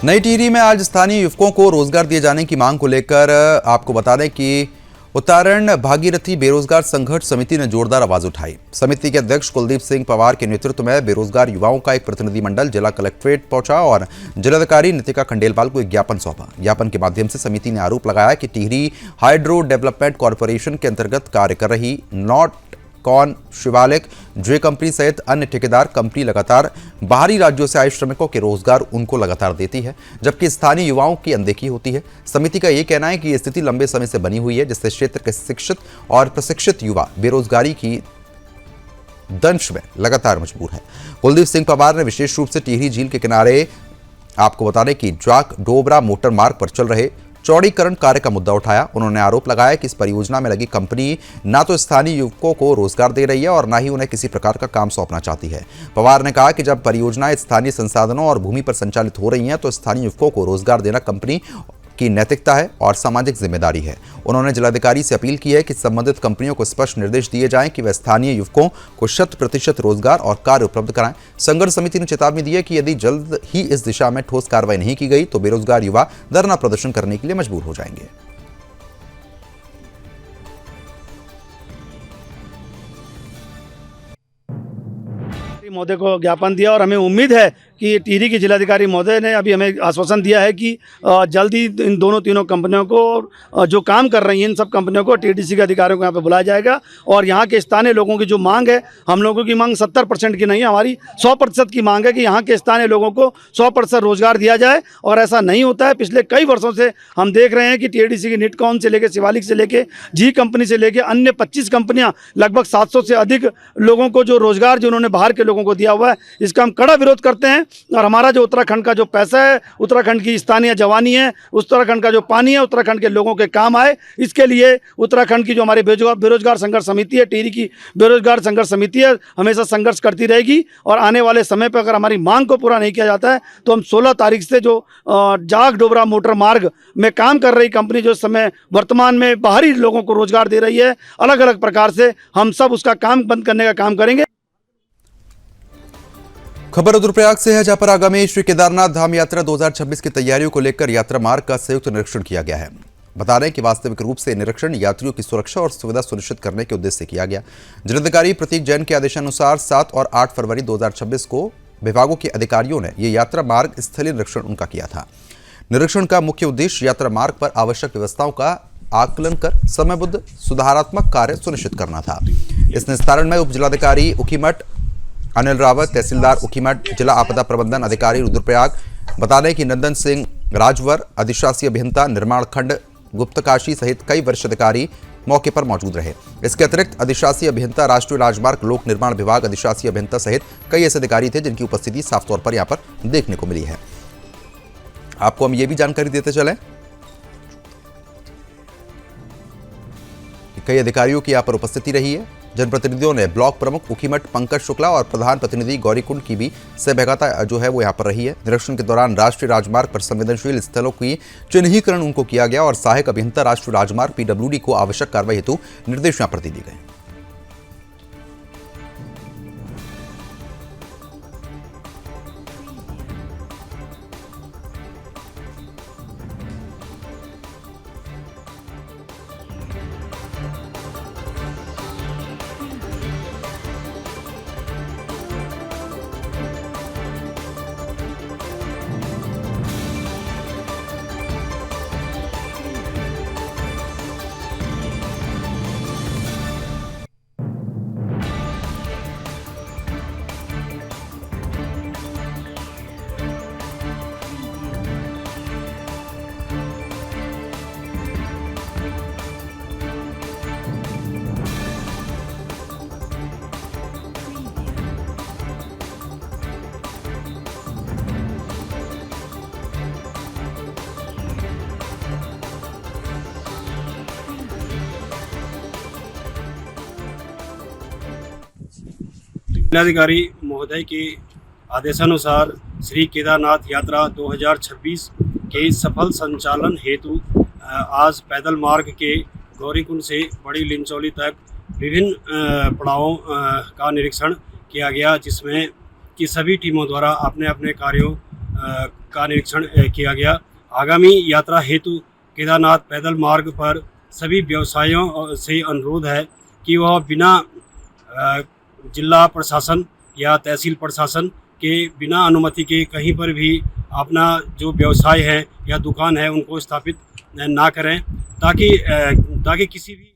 नई टिहरी में आज स्थानीय युवकों को रोजगार दिए जाने की मांग को लेकर आपको बता दें कि उत्तरायण भागीरथी बेरोजगार संघर्ष समिति ने जोरदार आवाज उठाई। समिति के अध्यक्ष कुलदीप सिंह पवार के नेतृत्व में बेरोजगार युवाओं का एक प्रतिनिधिमंडल जिला कलेक्ट्रेट पहुंचा और जिलाधिकारी नितिका खंडेलवाल को एक ज्ञापन सौंपा। ज्ञापन के माध्यम से समिति ने आरोप लगाया कि टिहरी हाइड्रो डेवलपमेंट कॉरपोरेशन के अंतर्गत कार्य कर रही नॉट कॉन शिवालिक जे कंपनी सहित अन्य ठेकेदार कंपनी लगातार बाहरी राज्यों से आए श्रमिकों के रोजगार उनको लगातार देती है, जबकि स्थानीय युवाओं की अनदेखी होती है। समिति का यह कहना है कि ये स्थिति लंबे समय से बनी हुई है, जिससे क्षेत्र के शिक्षित और प्रशिक्षित युवा बेरोजगारी की दंश में लगातार मजबूर है। कुलदीप सिंह पवार ने विशेष रूप से टिहरी झील के किनारे आपको बता दें कि जाक डोबरा मोटर मार्ग पर चल रहे चौड़ीकरण कार्य का मुद्दा उठाया। उन्होंने आरोप लगाया कि इस परियोजना में लगी कंपनी ना तो स्थानीय युवकों को रोजगार दे रही है और ना ही उन्हें किसी प्रकार का काम सौंपना चाहती है। पवार ने कहा कि जब परियोजनाएं स्थानीय संसाधनों और भूमि पर संचालित हो रही हैं तो स्थानीय युवकों को रोजगार देना कंपनी की नैतिकता है और सामाजिक जिम्मेदारी है। उन्होंने जिलाधिकारी से अपील की है कि संबंधित कंपनियों को स्पष्ट निर्देश दिए जाएं कि वे स्थानीय युवकों को 100% रोजगार और कार्य उपलब्ध कराएं। संघर्ष समिति ने चेतावनी दी है कि यदि जल्द ही इस दिशा में ठोस कार्रवाई नहीं की गई तो बेरोजगार युवा धरना प्रदर्शन करने के लिए मजबूर हो जाएंगे। महोदय को ज्ञापन दिया और हमें उम्मीद है कि टिहरी के जिलाधिकारी महोदय ने अभी हमें आश्वासन दिया है कि जल्दी इन दोनों तीनों कंपनियों को जो काम कर रही हैं इन सब कंपनियों को टीडीसी के अधिकारियों को यहाँ पे बुलाया जाएगा और यहाँ के स्थानीय लोगों की जो मांग है, हम लोगों की मांग 70% की नहीं है, हमारी 100% की मांग है कि यहाँ के स्थानीय लोगों को 100% रोजगार दिया जाए। और ऐसा नहीं होता है। पिछले कई वर्षों से हम देख रहे हैं कि टीडीसी की निटकॉन से लेकर शिवालिक से लेकर जी कंपनी से लेकर अन्य 25 कंपनियाँ लगभग 700 से अधिक लोगों को जो रोजगार जो उन्होंने बाहर के लोगों को दिया हुआ है, इसका हम कड़ा विरोध करते हैं। और हमारा जो उत्तराखंड का जो पैसा है, उत्तराखंड की स्थानीय जवानी है, उत्तराखंड का जो पानी है, उत्तराखंड के लोगों के काम आए, इसके लिए उत्तराखंड की जो हमारी बेरोजगार संघर्ष समिति है, टिहरी की बेरोजगार संघर्ष समिति है, हमेशा संघर्ष करती रहेगी। और आने वाले समय पर अगर हमारी मांग को पूरा नहीं किया जाता है तो हम 16 तारीख से जो जाग डोबरा मोटर मार्ग में काम कर रही कंपनी जो इस समय वर्तमान में बाहरी लोगों को रोजगार दे रही है, अलग अलग प्रकार से हम सब उसका काम बंद करने का काम करेंगे। खबर रुद्रप्रयाग से है, जहां पर आगामी श्री केदारनाथ धाम यात्रा 2026 की तैयारियों को लेकर यात्रा मार्ग का संयुक्त निरीक्षण किया गया है। बता रहे हैं कि वास्तविक रूप से निरीक्षण यात्रियों की सुरक्षा और सुविधा सुनिश्चित करने के उद्देश्य से किया गया। जिलाधिकारी प्रतीक जैन के आदेशानुसार 7 और 8 फरवरी 2026 को विभागों के अधिकारियों ने यह यात्रा मार्ग स्थलीय निरीक्षण उनका किया था। निरीक्षण का मुख्य उद्देश्य यात्रा मार्ग पर आवश्यक व्यवस्थाओं का आकलन कर समयबद्ध सुधारात्मक कार्य सुनिश्चित करना था। इस निस्तारण में उप जिलाधिकारी उखीमठ अनिल रावत, तहसीलदार उखीमठ, जिला आपदा प्रबंधन अधिकारी रुद्रप्रयाग, बता दें कि नंदन सिंह राजवर, अधिशासी अभियंता निर्माण खंड गुप्तकाशी सहित कई वरिष्ठ अधिकारी मौके पर मौजूद रहे। इसके अतिरिक्त अधिशासी अभियंता, राष्ट्रीय राजमार्ग लोक निर्माण विभाग अधिशासी अभियंता सहित कई ऐसे अधिकारी थे जिनकी उपस्थिति साफ तौर पर यहाँ पर देखने को मिली है। आपको हम ये भी जानकारी देते चलें कि कई अधिकारियों की यहाँ पर उपस्थिति रही है। जनप्रतिनिधियों ने ब्लॉक प्रमुख उखीमठ पंकज शुक्ला और प्रधान प्रतिनिधि गौरीकुंड की भी सहभागिता जो है वो यहाँ पर रही है। निरीक्षण के दौरान राष्ट्रीय राजमार्ग पर संवेदनशील स्थलों की चिन्हीकरण उनको किया गया और सहायक अभियंता राष्ट्रीय राजमार्ग पीडब्ल्यूडी को आवश्यक कार्रवाई हेतु निर्देश यहाँ पर दिए गए। जिलाधिकारी महोदय के आदेशानुसार श्री केदारनाथ यात्रा 2026 के सफल संचालन हेतु आज पैदल मार्ग के गौरीकुंड से बड़ी लिंचौली तक विभिन्न पड़ावों का निरीक्षण किया गया, जिसमें कि सभी टीमों द्वारा अपने अपने कार्यों का निरीक्षण किया गया। आगामी यात्रा हेतु केदारनाथ पैदल मार्ग पर सभी व्यवसायियों से अनुरोध है कि वह बिना जिला प्रशासन या तहसील प्रशासन के बिना अनुमति के कहीं पर भी अपना जो व्यवसाय है या दुकान है उनको स्थापित ना करें, ताकि किसी भी